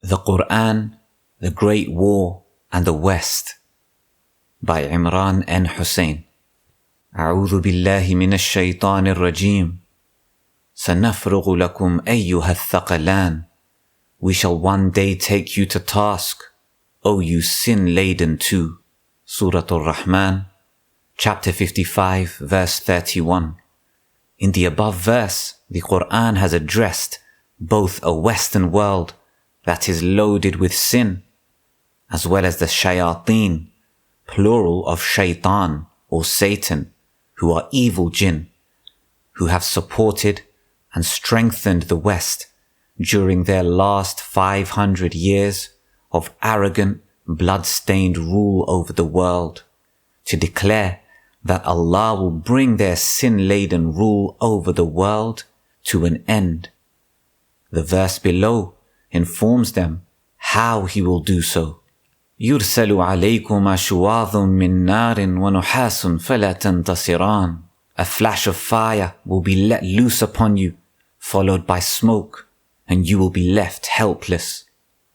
The Qur'an, the Great War and the West by Imran Hosein. أعوذ بالله من الشيطان الرجيم. سنفرغ لكم أيها الثقلان. We shall one day take you to task, O you sin-laden too. Surah Ar-Rahman, chapter 55, verse 31. In the above verse, the Qur'an has addressed both a Western world that is loaded with sin, as well as the shayateen, plural of shaitan or Satan, who are evil jinn, who have supported and strengthened the West during their last 500 years of arrogant, blood-stained rule over the world, to declare that Allah will bring their sin-laden rule over the world to an end. The verse below informs them how He will do so. يُرْسَلُ عَلَيْكُمَا شُوَاظٌ مِّن نَارٍ وَنُحَاسٌ فَلَا تَنْتَصِرَانِ. A flash of fire will be let loose upon you, followed by smoke, and you will be left helpless.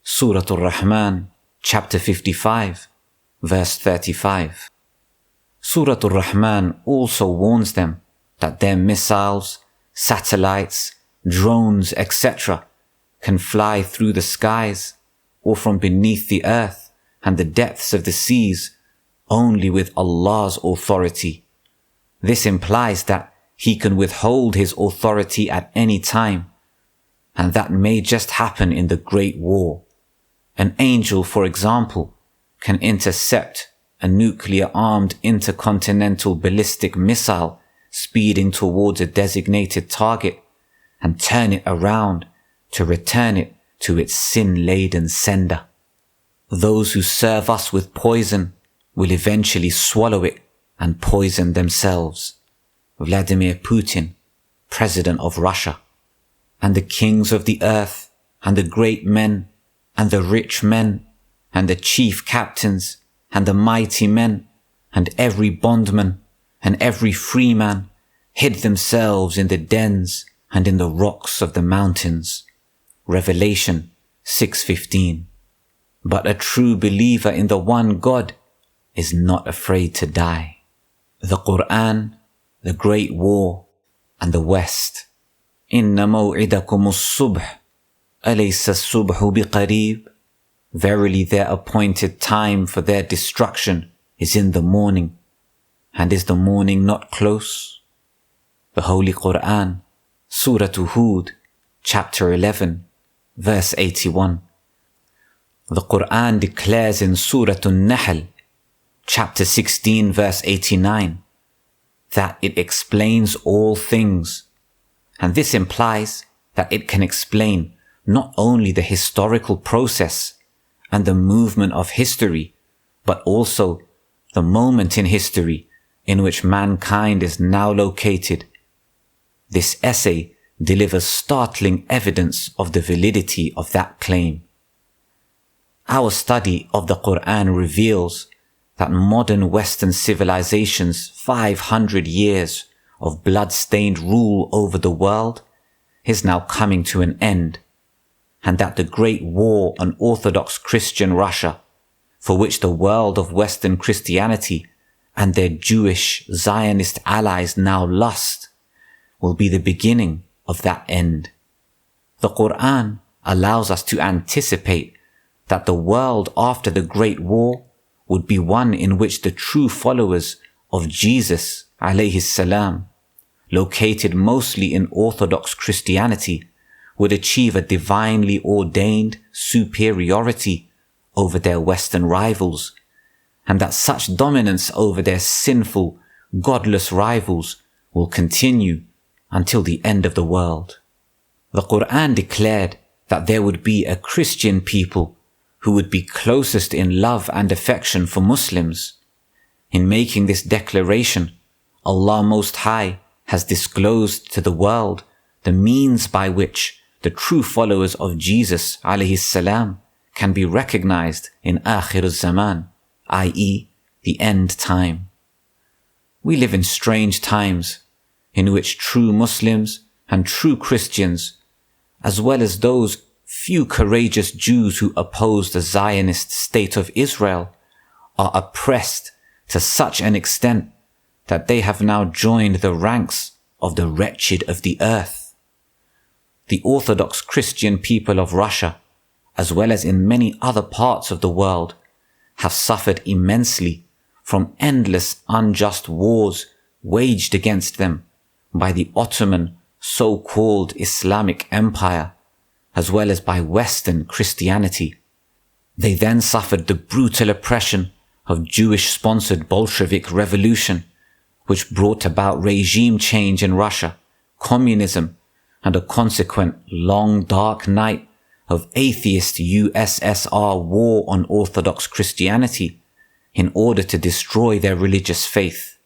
Surah Ar-Rahman, chapter 55, verse 35. Surah Ar-Rahman also warns them that their missiles, satellites, drones, etc. can fly through the skies or from beneath the earth and the depths of the seas only with Allah's authority. This implies that He can withhold His authority at any time, and that may just happen in the Great War. An angel, for example, can intercept a nuclear-armed intercontinental ballistic missile speeding towards a designated target and turn it around to return it to its sin-laden sender. Those who serve us with poison will eventually swallow it and poison themselves. Vladimir Putin, President of Russia. And the kings of the earth, and the great men, and the rich men, and the chief captains, and the mighty men, and every bondman, and every free man, hid themselves in the dens and in the rocks of the mountains. Revelation 6:15. But a true believer in the one God is not afraid to die. The Qur'an, the Great War, and the West. إِنَّ مَوْعِدَكُمُ الصُّبْحِ أَلَيْسَ الصُّبْحُ بِقَرِيبٍ. Verily their appointed time for their destruction is in the morning, and is the morning not close? The Holy Qur'an, Surah Hud, chapter 11, verse 81. The Qur'an declares in Surah An-Nahl, chapter 16, verse 89, that it explains all things, and this implies that it can explain not only the historical process and the movement of history, but also the moment in history in which mankind is now located. This essay delivers startling evidence of the validity of that claim. Our study of the Qur'an reveals that modern Western civilization's 500 years of blood-stained rule over the world is now coming to an end, and that the Great War on Orthodox Christian Russia, for which the world of Western Christianity and their Jewish Zionist allies now lust, will be the beginning of that end. The Qur'an allows us to anticipate that the world after the Great War would be one in which the true followers of Jesus alayhi salam, located mostly in Orthodox Christianity, would achieve a divinely ordained superiority over their Western rivals, and that such dominance over their sinful, godless rivals will continue until the end of the world. The Qur'an declared that there would be a Christian people who would be closest in love and affection for Muslims. In making this declaration, Allah Most High has disclosed to the world the means by which the true followers of Jesus alayhi salam can be recognized in Akhir al-Zaman, i.e. the end time. We live in strange times in which true Muslims and true Christians, as well as those few courageous Jews who oppose the Zionist state of Israel are oppressed to such an extent that they have now joined the ranks of the wretched of the earth. The Orthodox Christian people of Russia, as well as in many other parts of the world, have suffered immensely from endless unjust wars waged against them by the Ottoman so-called Islamic Empire, as well as by Western Christianity. They then suffered the brutal oppression of Jewish-sponsored Bolshevik revolution, which brought about regime change in Russia, communism, and a consequent long dark night of atheist USSR war on Orthodox Christianity in order to destroy their religious faith.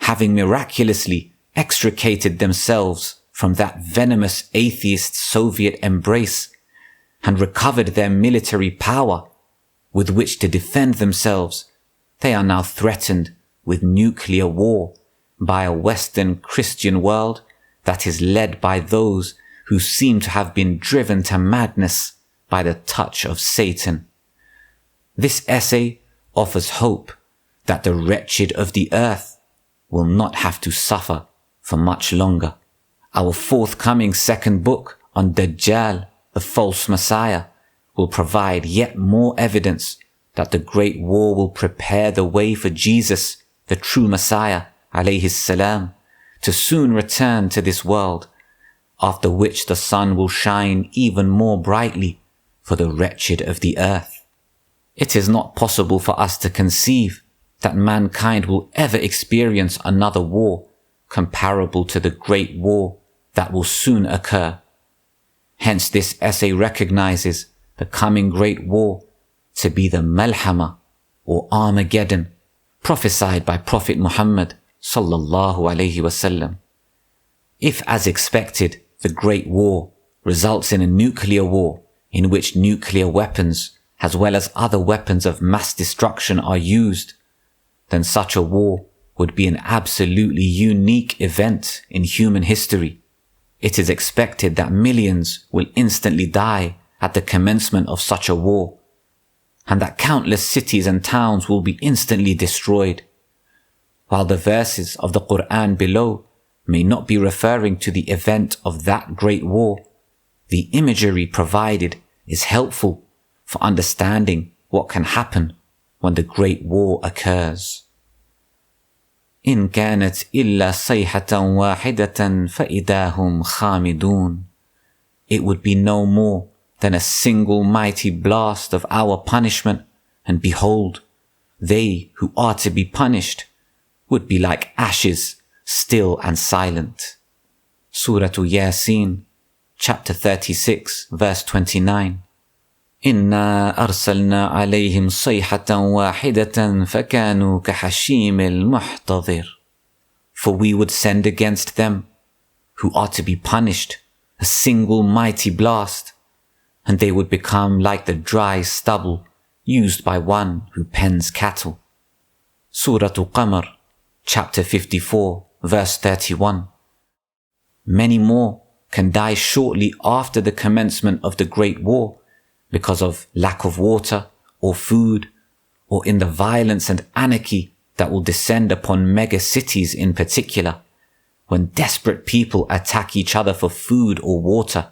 Having miraculously extricated themselves from that venomous atheist Soviet embrace and recovered their military power with which to defend themselves, they are now threatened with nuclear war by a Western Christian world that is led by those who seem to have been driven to madness by the touch of Satan. This essay offers hope that the wretched of the earth will not have to suffer for much longer. Our forthcoming second book on Dajjal, the false Messiah, will provide yet more evidence that the Great War will prepare the way for Jesus, the true Messiah, alayhi salam, to soon return to this world, after which the sun will shine even more brightly for the wretched of the earth. It is not possible for us to conceive that mankind will ever experience another war comparable to the Great War that will soon occur. Hence this essay recognizes the coming Great War to be the Malhama or Armageddon prophesied by Prophet Muhammad sallallahu alaihi wasallam. If, as expected, the Great War results in a nuclear war in which nuclear weapons as well as other weapons of mass destruction are used, then such a war would be an absolutely unique event in human history. It is expected that millions will instantly die at the commencement of such a war, and that countless cities and towns will be instantly destroyed. While the verses of the Qur'an below may not be referring to the event of that great war, the imagery provided is helpful for understanding what can happen when the great war occurs. إن كانت إلا صيحة واحدة فإذا هم خامدون. It would be no more than a single mighty blast of our punishment, and behold, they who are to be punished would be like ashes, still and silent. Surah Yasin, chapter 36, verse 29. إنا أرسلنا عليهم صيحة واحدة فكانوا كحشيم المحتضر. For we would send against them, who are to be punished, a single mighty blast, and they would become like the dry stubble used by one who pens cattle. Surah Qamar, chapter 54, verse 31. Many more can die shortly after the commencement of the Great War because of lack of water or food, or in the violence and anarchy that will descend upon mega cities in particular, when desperate people attack each other for food or water.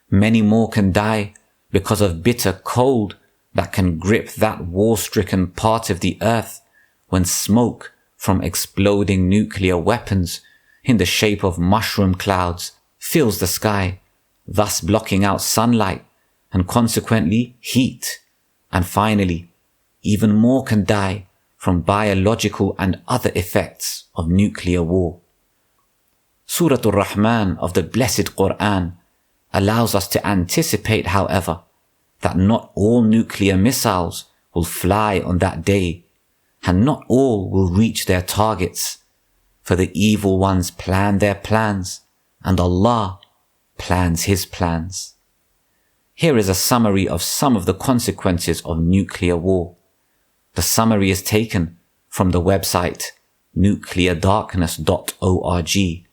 Many more can die because of bitter cold that can grip that war-stricken part of the earth when smoke from exploding nuclear weapons in the shape of mushroom clouds fills the sky, thus blocking out sunlight and consequently heat. And finally, even more can die from biological and other effects of nuclear war. Surah Ar-Rahman of the Blessed Qur'an allows us to anticipate, however, that not all nuclear missiles will fly on that day, and not all will reach their targets, for the evil ones plan their plans, and Allah plans His plans. Here is a summary of some of the consequences of nuclear war. The summary is taken from the website nucleardarkness.org.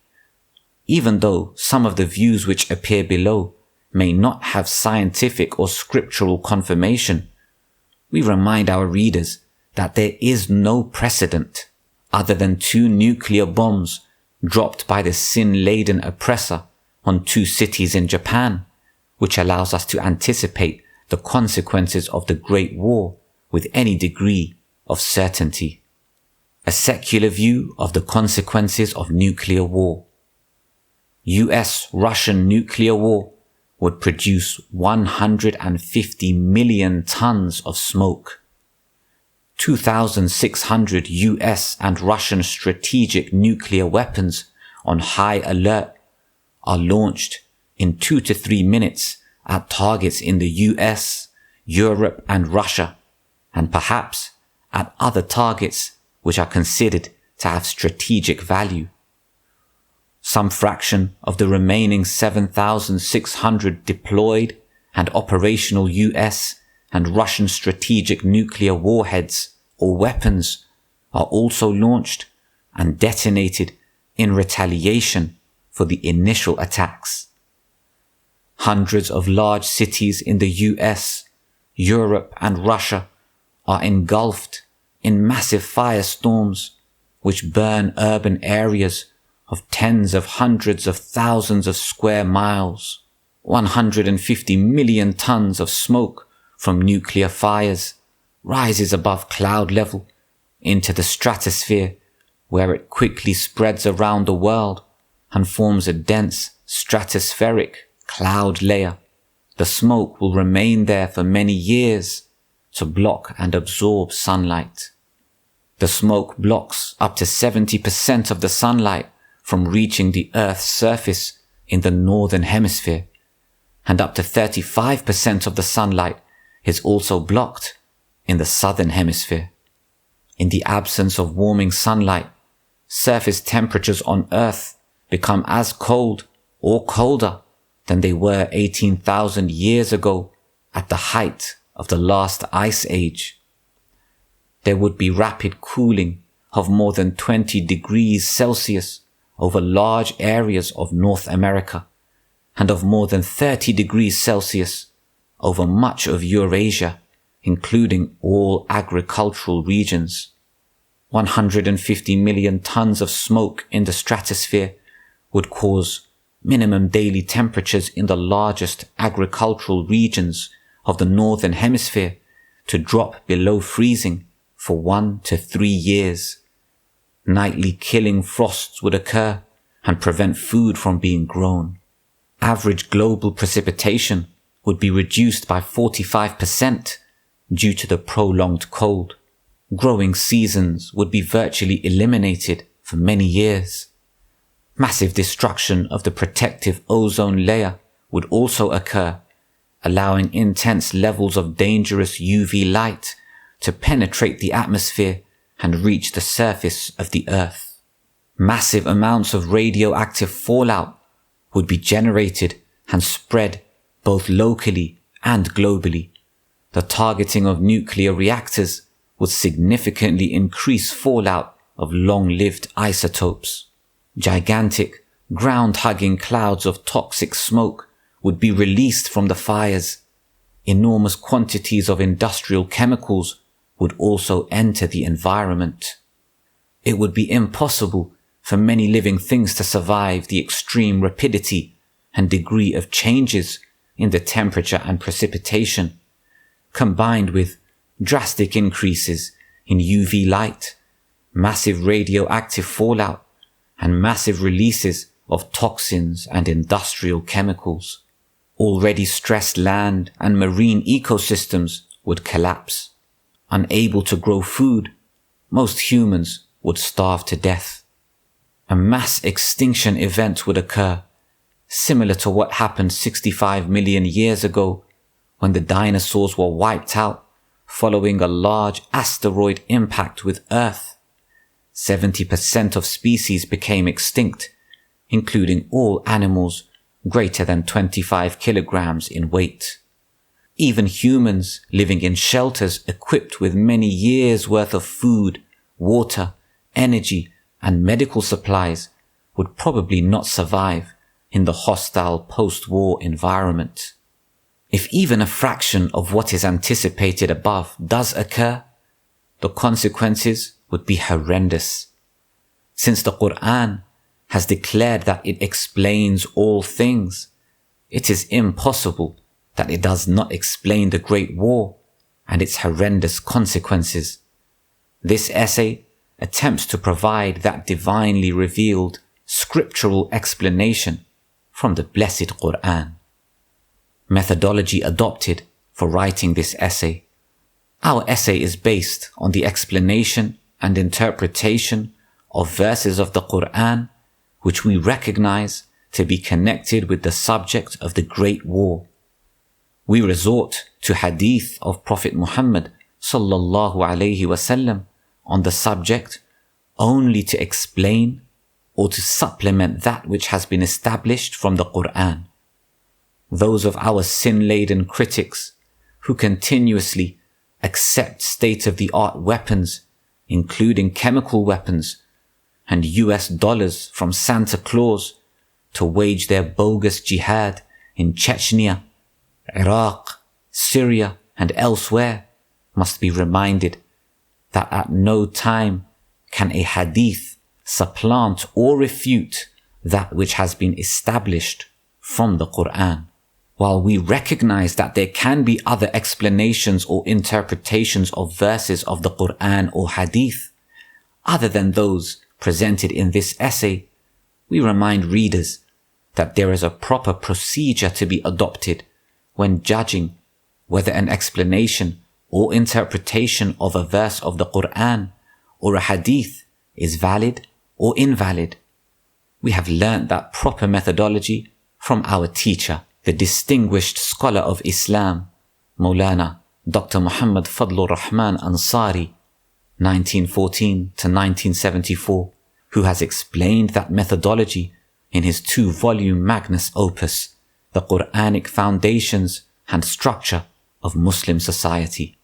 Even though some of the views which appear below may not have scientific or scriptural confirmation, we remind our readers that there is no precedent other than 2 nuclear bombs dropped by the sin-laden oppressor on 2 cities in Japan, which allows us to anticipate the consequences of the Great War with any degree of certainty. A secular view of the consequences of nuclear war. US-Russian nuclear war would produce 150 million tons of smoke. 2,600 US and Russian strategic nuclear weapons on high alert are launched in 2 to 3 minutes at targets in the US, Europe and Russia, and perhaps at other targets which are considered to have strategic value. Some fraction of the remaining 7,600 deployed and operational US and Russian strategic nuclear warheads or weapons are also launched and detonated in retaliation for the initial attacks. Hundreds of large cities in the US, Europe and Russia are engulfed in massive firestorms which burn urban areas of tens of hundreds of thousands of square miles. 150 million tons of smoke from nuclear fires rises above cloud level into the stratosphere, where it quickly spreads around the world and forms a dense stratospheric cloud layer. The smoke will remain there for many years to block and absorb sunlight. The smoke blocks up to 70% of the sunlight from reaching the Earth's surface in the northern hemisphere, and up to 35% of the sunlight is also blocked in the southern hemisphere. In the absence of warming sunlight, surface temperatures on Earth become as cold or colder than they were 18,000 years ago at the height of the last ice age. There would be rapid cooling of more than 20 degrees Celsius over large areas of North America, and of more than 30 degrees Celsius over much of Eurasia, including all agricultural regions. 150 million tons of smoke in the stratosphere would cause minimum daily temperatures in the largest agricultural regions of the Northern Hemisphere to drop below freezing for 1 to 3 years. Nightly killing frosts would occur and prevent food from being grown. Average global precipitation would be reduced by 45% due to the prolonged cold. Growing seasons would be virtually eliminated for many years. Massive destruction of the protective ozone layer would also occur, allowing intense levels of dangerous UV light to penetrate the atmosphere and reach the surface of the Earth. Massive amounts of radioactive fallout would be generated and spread both locally and globally. The targeting of nuclear reactors would significantly increase fallout of long-lived isotopes. Gigantic, ground-hugging clouds of toxic smoke would be released from the fires. Enormous quantities of industrial chemicals would also enter the environment. It would be impossible for many living things to survive the extreme rapidity and degree of changes in the temperature and precipitation, combined with drastic increases in UV light, massive radioactive fallout, and massive releases of toxins and industrial chemicals. Already stressed land and marine ecosystems would collapse. Unable to grow food, most humans would starve to death. A mass extinction event would occur, similar to what happened 65 million years ago when the dinosaurs were wiped out following a large asteroid impact with Earth. 70% of species became extinct, including all animals greater than 25 kilograms in weight. Even humans living in shelters equipped with many years' worth of food, water, energy, and medical supplies would probably not survive in the hostile post-war environment. If even a fraction of what is anticipated above does occur, the consequences would be horrendous. Since the Qur'an has declared that it explains all things, it is impossible that it does not explain the Great War and its horrendous consequences. This essay attempts to provide that divinely revealed scriptural explanation from the blessed Qur'an. Methodology adopted for writing this essay. Our essay is based on the explanation and interpretation of verses of the Qur'an which we recognize to be connected with the subject of the Great War. We resort to hadith of Prophet Muhammad sallallahu alaihi wasallam on the subject only to explain or to supplement that which has been established from the Qur'an. Those of our sin-laden critics who continuously accept state-of-the-art weapons, including chemical weapons, and US dollars from Santa Claus to wage their bogus jihad in Chechnya, Iraq, Syria, and elsewhere, must be reminded that at no time can a hadith supplant or refute that which has been established from the Qur'an. While we recognize that there can be other explanations or interpretations of verses of the Qur'an or hadith, other than those presented in this essay, we remind readers that there is a proper procedure to be adopted when judging whether an explanation or interpretation of a verse of the Qur'an or a hadith is valid or invalid. We have learnt that proper methodology from our teacher, the distinguished scholar of Islam, Maulana Dr. Muhammad Fadlur Rahman Ansari, 1914 to 1974, who has explained that methodology in his 2-volume magnus opus, The Quranic Foundations and Structure of Muslim Society.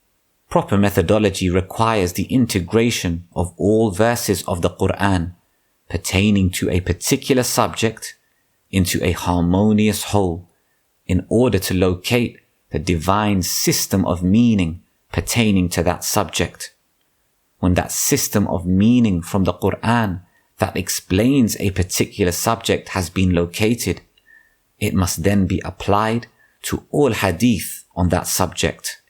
Proper methodology requires the integration of all verses of the Qur'an pertaining to a particular subject into a harmonious whole in order to locate the divine system of meaning pertaining to that subject. When that system of meaning from the Qur'an that explains a particular subject has been located, it must then be applied to all hadith on that subject.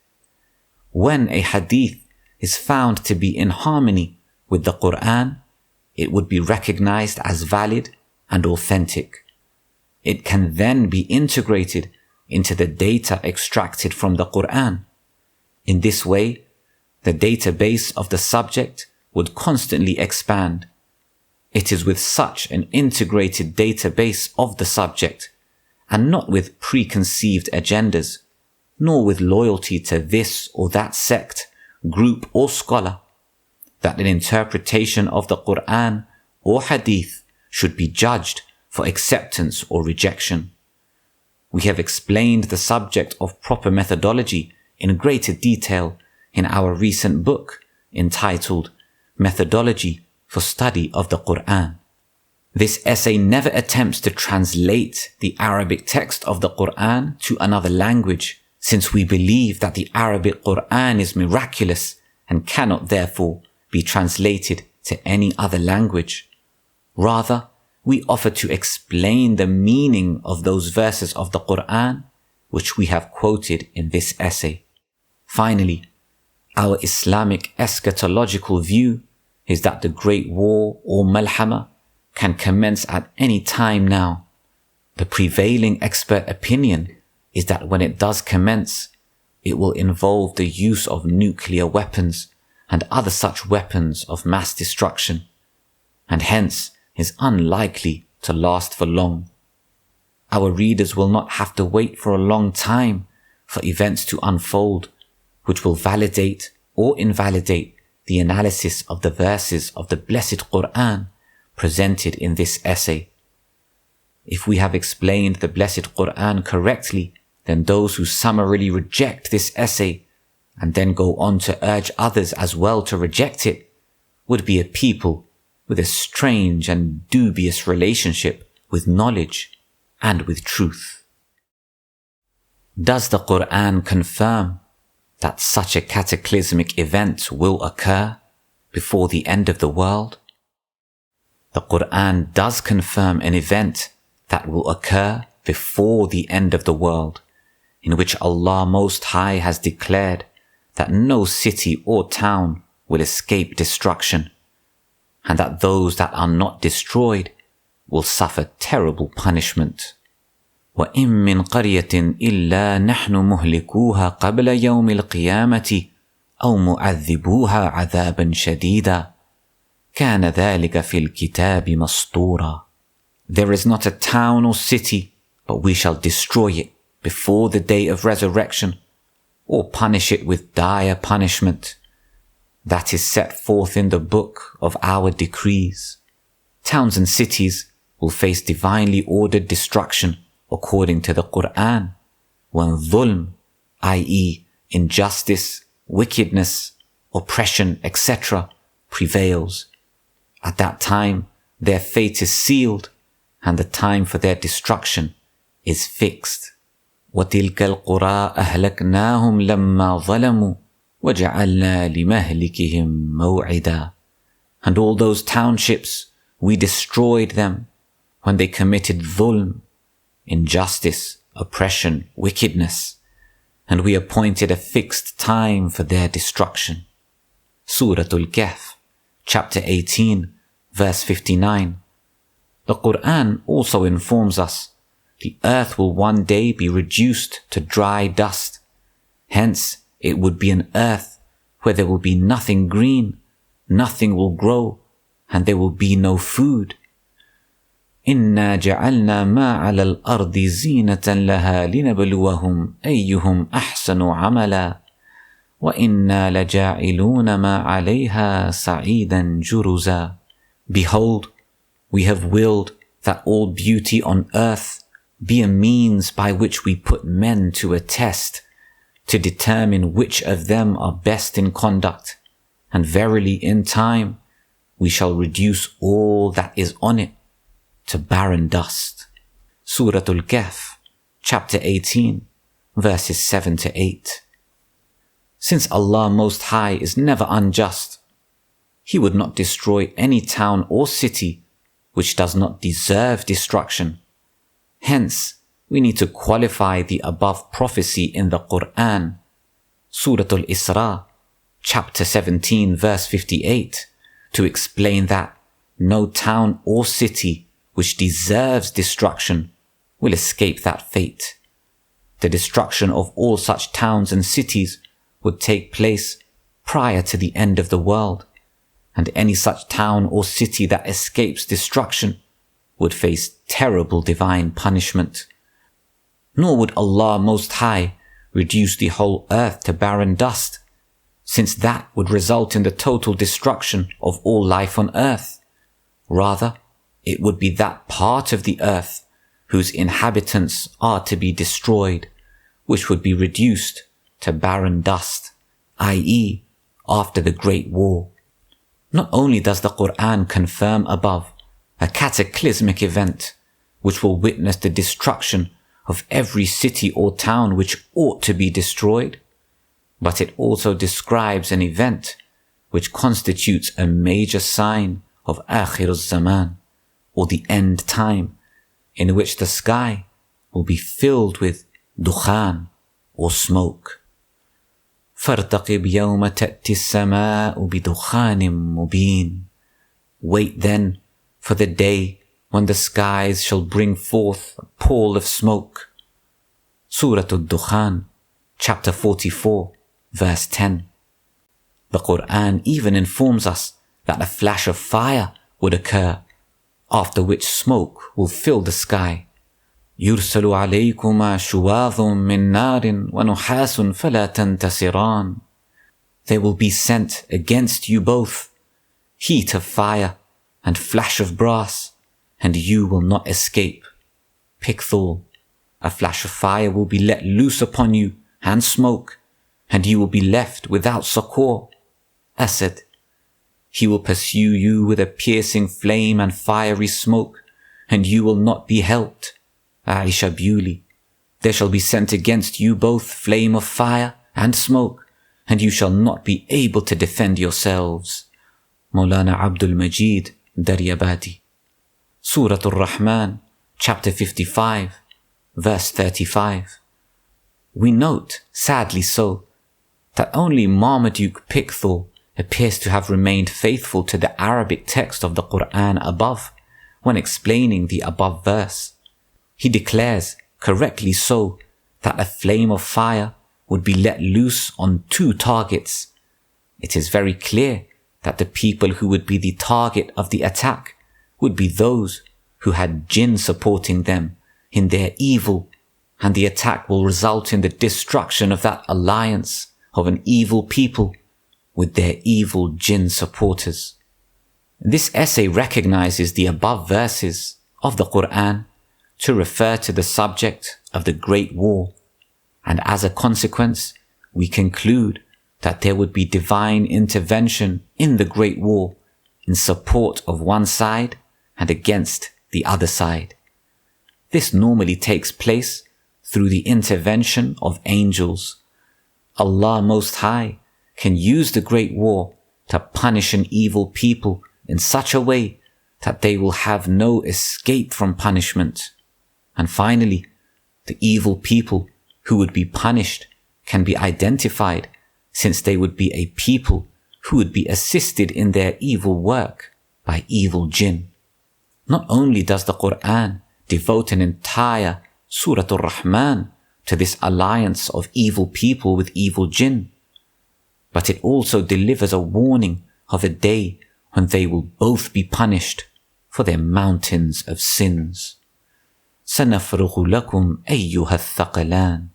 When a hadith is found to be in harmony with the Qur'an, it would be recognized as valid and authentic. It can then be integrated into the data extracted from the Qur'an. In this way, the database of the subject would constantly expand. It is with such an integrated database of the subject, and not with preconceived agendas, nor with loyalty to this or that sect, group or scholar, that an interpretation of the Qur'an or hadith should be judged for acceptance or rejection. We have explained the subject of proper methodology in greater detail in our recent book entitled Methodology for Study of the Qur'an. This essay never attempts to translate the Arabic text of the Qur'an to another language, since we believe that the Arabic Qur'an is miraculous and cannot therefore be translated to any other language. Rather, we offer to explain the meaning of those verses of the Qur'an which we have quoted in this essay. Finally, our Islamic eschatological view is that the Great War or Malhama can commence at any time now. The prevailing expert opinion is that when it does commence, it will involve the use of nuclear weapons and other such weapons of mass destruction, and hence is unlikely to last for long. Our readers will not have to wait for a long time for events to unfold, which will validate or invalidate the analysis of the verses of the blessed Qur'an presented in this essay. If we have explained the blessed Qur'an correctly, then those who summarily reject this essay and then go on to urge others as well to reject it would be a people with a strange and dubious relationship with knowledge. and with truth. Does the Qur'an confirm that such a cataclysmic event will occur before the end of the world? The Qur'an does confirm an event that will occur before the end of the world, in which Allah Most High has declared that no city or town will escape destruction, and that those that are not destroyed will suffer terrible punishment. وَإِن مِّن قَرْيَةٍ إِلَّا نَحْنُ مُهْلِكُوهَا قَبْلَ يَوْمِ الْقِيَامَةِ أَوْ مُعَذِّبُوهَا عَذَابًا شَدِيدًا كَانَ ذَلِكَ فِي الْكِتَابِ مَسْطُورًا. There is not a town or city, but we shall destroy it before the day of resurrection, or punish it with dire punishment. That is set forth in the book of our decrees. Towns and cities will face divinely ordered destruction according to the Qur'an, when dhulm, i.e. injustice, wickedness, oppression, etc. prevails. At that time, their fate is sealed, and the time for their destruction is fixed. وَتِلْكَ الْقُرَىٰ أَهْلَكْنَاهُمْ لَمَّا ظَلَمُوا وَجَعَلْنَا لِمَهْلِكِهِمْ مَوْعِدًا. And all those townships, we destroyed them when they committed dhulm, injustice, oppression, wickedness, and we appointed a fixed time for their destruction. Surah Al-Kahf, chapter 18, verse 59. The Qur'an also informs us the earth will one day be reduced to dry dust. Hence, it would be an earth where there will be nothing green, nothing will grow, and there will be no food. إِنَّا جَعَلْنَا مَا عَلَى الْأَرْضِ زِينَةً لَهَا لِنَبْلُوَهُمْ أَيُّهُمْ أَحْسَنُ عَمَلًا وَإِنَّا لَجَاعِلُونَ مَا عَلَيْهَا صَعِيدًا جُرُزًا. Behold, we have willed that all beauty on earth be a means by which we put men to a test, to determine which of them are best in conduct, and verily in time we shall reduce all that is on it to barren dust. Surah Al-Kahf, chapter 18, verses 7 to 8. Since Allah Most High is never unjust, He would not destroy any town or city which does not deserve destruction. Hence, we need to qualify the above prophecy in the Qur'an, Surah Al-Isra, chapter 17, verse 58, to explain that no town or city which deserves destruction will escape that fate. The destruction of all such towns and cities would take place prior to the end of the world, and any such town or city that escapes destruction would face terrible divine punishment. Nor would Allah Most High reduce the whole earth to barren dust, since that would result in the total destruction of all life on earth. Rather, it would be that part of the earth whose inhabitants are to be destroyed, which would be reduced to barren dust, i.e., after the Great War. Not only does the Qur'an confirm above a cataclysmic event which will witness the destruction of every city or town which ought to be destroyed, but it also describes an event which constitutes a major sign of Akhir al-Zaman, or the end time, in which the sky will be filled with dukhan, or smoke. فَارْتَقِبْ يَوْمَ تَأْتِي السَّمَاءُ بِدُخَانٍ مُبِينٍ. Wait then for the day when the skies shall bring forth a pall of smoke. Surah Al-Dukhan, chapter 44, verse 10. The Qur'an even informs us that a flash of fire would occur, after which smoke will fill the sky. يُرْسَلُ عَلَيْكُمَا شُوَاظٌ مِّن نَارٍ وَنُحَاسٌ فَلَا تَنْتَصِرَانِ. There will be sent against you both heat of fire and flash of brass, and you will not escape. Pickthall, a flash of fire will be let loose upon you, and smoke, and you will be left without succor. Asad, he will pursue you with a piercing flame and fiery smoke, and you will not be helped. Aisha Bewley, there shall be sent against you both flame of fire and smoke, and you shall not be able to defend yourselves. Maulana Abdul Majid Daryabadi. Surah Ar-Rahman, chapter 55, verse 35. We note, sadly so, that only Marmaduke Pickthall appears to have remained faithful to the Arabic text of the Qur'an above when explaining the above verse. He declares, correctly so, that a flame of fire would be let loose on 2 targets. It is very clear that the people who would be the target of the attack would be those who had jinn supporting them in their evil, and the attack will result in the destruction of that alliance of an evil people with their evil jinn supporters. This essay recognizes the above verses of the Qur'an to refer to the subject of the Great War, and as a consequence, we conclude that there would be divine intervention in the Great War in support of one side and against the other side. This normally takes place through the intervention of angels. Allah Most High can use the Great War to punish an evil people in such a way that they will have no escape from punishment. And finally, the evil people who would be punished can be identified, since they would be a people who would be assisted in their evil work by evil jinn. Not only does the Qur'an devote an entire Surah Ar-Rahman to this alliance of evil people with evil jinn, but it also delivers a warning of a day when they will both be punished for their mountains of sins. سَنَفْرُغُ لَكُمْ أَيُّهَا الثَّقَلَانِ.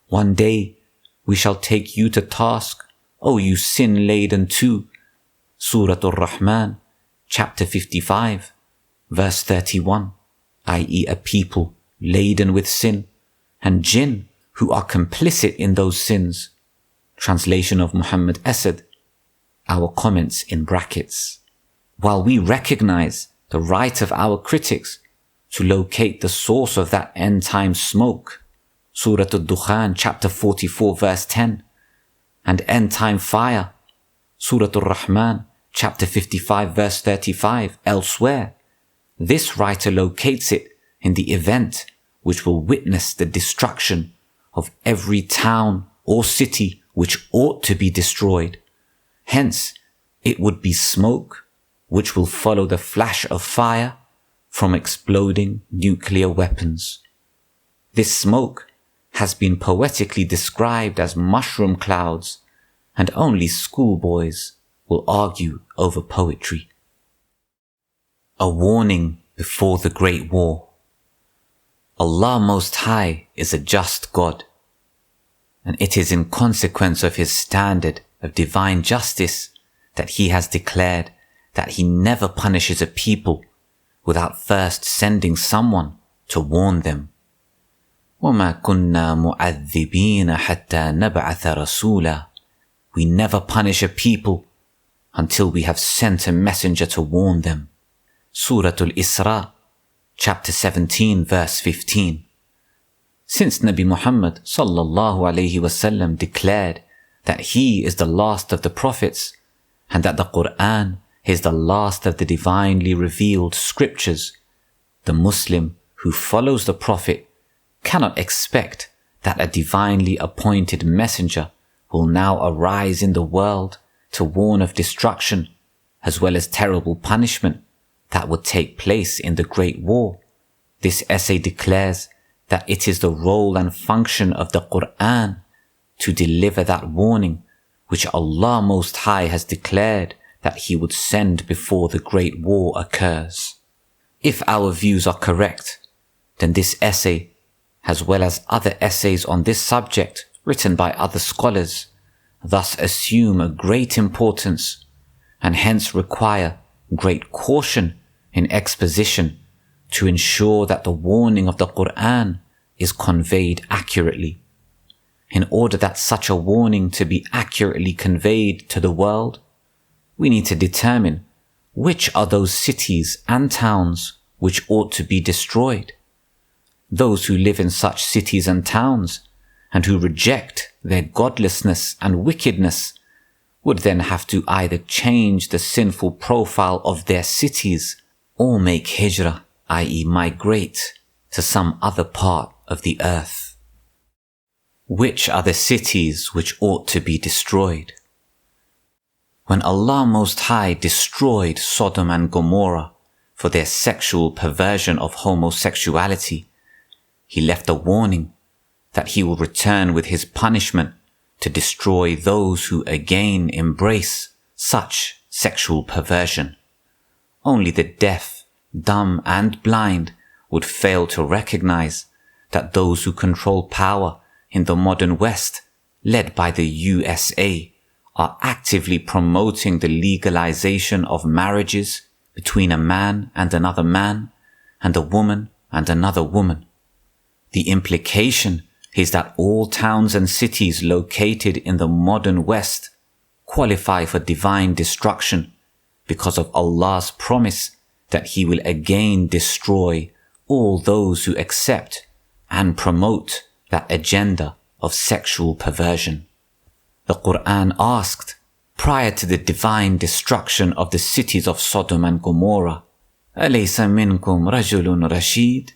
One day we shall take you to task, O you sin-laden too. Surah Ar-Rahman, chapter 55, verse 31, i.e. a people laden with sin, and jinn who are complicit in those sins. Translation of Muhammad Asad. Our comments in brackets. While we recognize the right of our critics to locate the source of that end-time smoke, Surah Ad-Dukhan, chapter 44, verse 10, and end-time fire, Surah Ar-Rahman, chapter 55, verse 35, elsewhere, this writer locates it in the event which will witness the destruction of every town or city which ought to be destroyed. Hence, it would be smoke which will follow the flash of fire from exploding nuclear weapons. This smoke has been poetically described as mushroom clouds, and only schoolboys will argue over poetry. A warning before the Great War. Allah Most High is a just God, and it is in consequence of His standard of divine justice that He has declared that He never punishes a people without first sending someone to warn them. وَمَا كُنَّا مُعَذِّبِينَ حَتَّى نَبْعَثَ رَسُولًا. We never punish a people until we have sent a messenger to warn them. Surah Al-Isra, chapter 17, verse 15. Since Nabi Muhammad sallallahu alayhi wasallam declared that he is the last of the prophets and that the Qur'an is the last of the divinely revealed scriptures, the Muslim who follows the Prophet cannot expect that a divinely appointed messenger will now arise in the world to warn of destruction as well as terrible punishment that would take place in the Great War. This essay declares that it is the role and function of the Qur'an to deliver that warning which Allah Most High has declared that He would send before the Great War occurs. If our views are correct, then this essay, as well as other essays on this subject written by other scholars, thus assume a great importance and hence require great caution in exposition to ensure that the warning of the Qur'an is conveyed accurately. In order that such a warning to be accurately conveyed to the world, we need to determine which are those cities and towns which ought to be destroyed. Those who live in such cities and towns, and who reject their godlessness and wickedness, would then have to either change the sinful profile of their cities or make hijrah, i.e. migrate to some other part of the earth. Which are the cities which ought to be destroyed? When Allah Most High destroyed Sodom and Gomorrah for their sexual perversion of homosexuality, He left a warning that He will return with His punishment to destroy those who again embrace such sexual perversion. Only the deaf, dumb and blind would fail to recognize that those who control power in the modern West, led by the USA, are actively promoting the legalization of marriages between a man and another man, and a woman and another woman. The implication is that all towns and cities located in the modern West qualify for divine destruction because of Allah's promise that He will again destroy all those who accept and promote that agenda of sexual perversion. The Qur'an asked, prior to the divine destruction of the cities of Sodom and Gomorrah, أَلَيْسَ مِنْكُمْ رَجُلٌ رَشِيدٌ?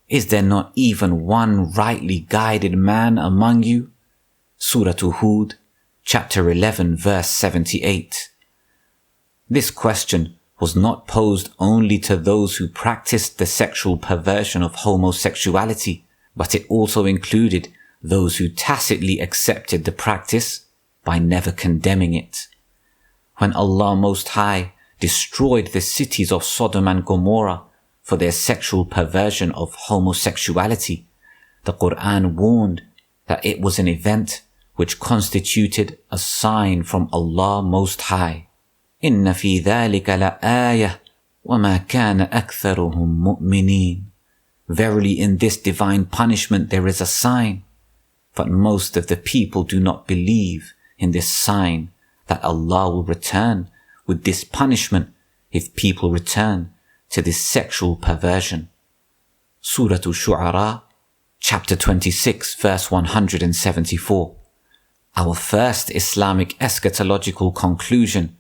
Is there not even one rightly guided man among you? Surah Hud, chapter 11, verse 78. This question was not posed only to those who practiced the sexual perversion of homosexuality, but it also included those who tacitly accepted the practice by never condemning it. When Allah Most High destroyed the cities of Sodom and Gomorrah for their sexual perversion of homosexuality, the Qur'an warned that it was an event which constituted a sign from Allah Most High. إِنَّ فِي ذَلِكَ لَآيَةً وَمَا كَانَ أَكْثَرُهُم مُؤْمِنِينَ. Verily in this divine punishment there is a sign, but most of the people do not believe in this sign that Allah will return with this punishment if people return to this sexual perversion. Surah Shu'ara, chapter 26, verse 174. Our first Islamic eschatological conclusion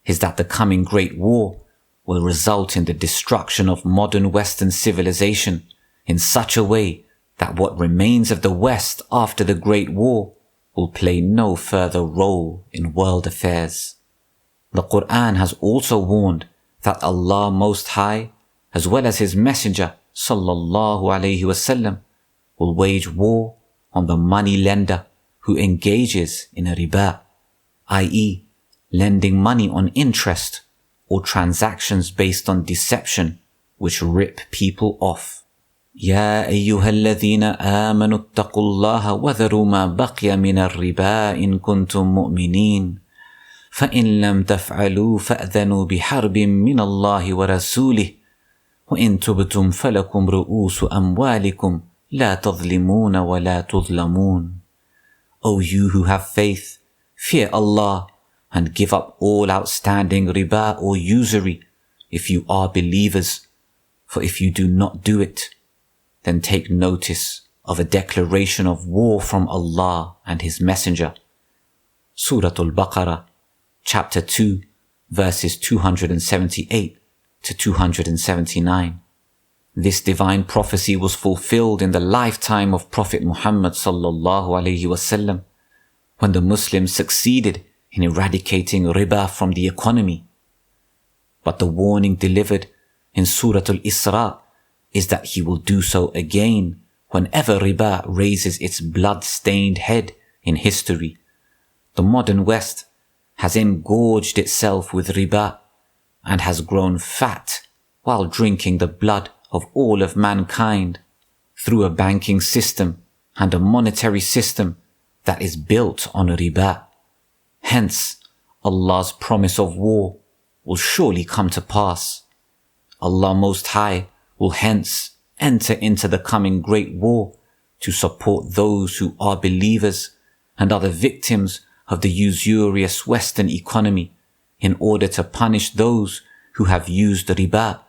is that the coming Great War will result in the destruction of modern Western civilization in such a way that what remains of the West after the Great War will play no further role in world affairs. The Qur'an has also warned that Allah Most High, as well as His Messenger sallallahu alaihi wasallam, will wage war on the money lender who engages in a riba, i.e., lending money on interest or transactions based on deception which rip people off. يا أيها الذين آمنوا اتقوا الله وذروا ما بقي من الربا إن كنتم مؤمنين فإن لم تفعلوا فأذنوا بحرب من الله ورسوله وإن تبتم فلكم رؤوس أموالكم لا تظلمون ولا تظلمون. O you who have faith, fear Allah and give up all outstanding riba or usury if you are believers, for if you do not do it, then take notice of a declaration of war from Allah and His Messenger. Surah Al-Baqarah, chapter 2, verses 278 to 279. This divine prophecy was fulfilled in the lifetime of Prophet Muhammad sallallahu alaihi wasallam, when the Muslims succeeded in eradicating riba from the economy. But the warning delivered in Surah Al-Isra is that He will do so again whenever riba raises its blood-stained head in history. The modern West has engorged itself with riba and has grown fat while drinking the blood of all of mankind through a banking system and a monetary system that is built on riba. Hence, Allah's promise of war will surely come to pass. Allah Most High will hence enter into the coming great war to support those who are believers and are the victims of the usurious Western economy in order to punish those who have used riba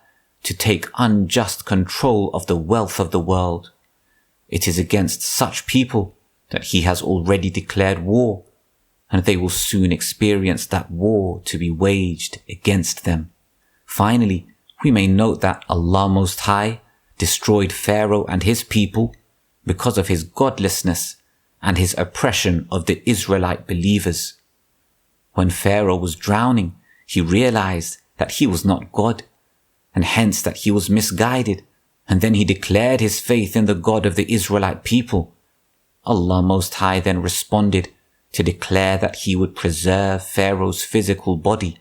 to take unjust control of the wealth of the world. It is against such people that he has already declared war, and they will soon experience that war to be waged against them. Finally, we may note that Allah Most High destroyed Pharaoh and his people because of his godlessness and his oppression of the Israelite believers. When Pharaoh was drowning, he realized that he was not God, and hence that he was misguided, and then he declared his faith in the God of the Israelite people. Allah Most High then responded to declare that he would preserve Pharaoh's physical body,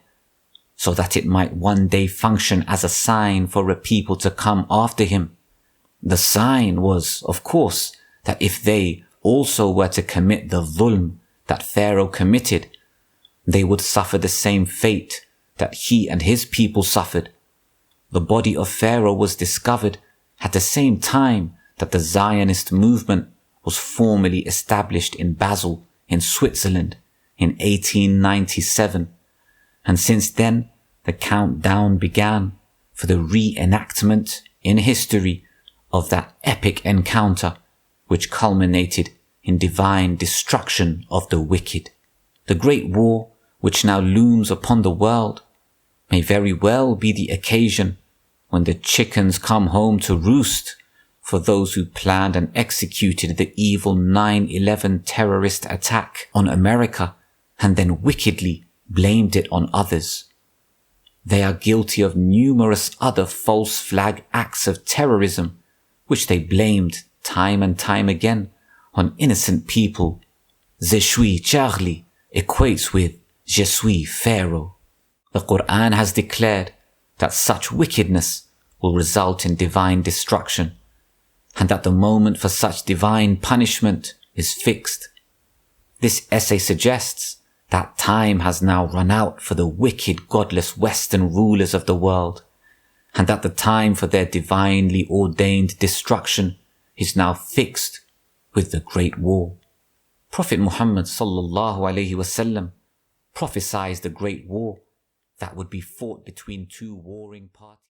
so that it might one day function as a sign for a people to come after him. The sign was, of course, that if they also were to commit the dhulm that Pharaoh committed, they would suffer the same fate that he and his people suffered. The body of Pharaoh was discovered at the same time that the Zionist movement was formally established in Basel, in Switzerland, in 1897. And since then, the countdown began for the reenactment in history of that epic encounter which culminated in divine destruction of the wicked. The great war which now looms upon the world may very well be the occasion when the chickens come home to roost for those who planned and executed the evil 9/11 terrorist attack on America and then wickedly blamed it on others. They are guilty of numerous other false flag acts of terrorism which they blamed time and time again on innocent people. Je suis Charlie equates with Je suis Pharaoh. The Qur'an has declared that such wickedness will result in divine destruction, and that the moment for such divine punishment is fixed. This essay suggests that time has now run out for the wicked, godless Western rulers of the world, and that the time for their divinely ordained destruction is now fixed with the Great War. Prophet Muhammad sallallahu alaihi wasallam prophesied the Great War that would be fought between two warring parties.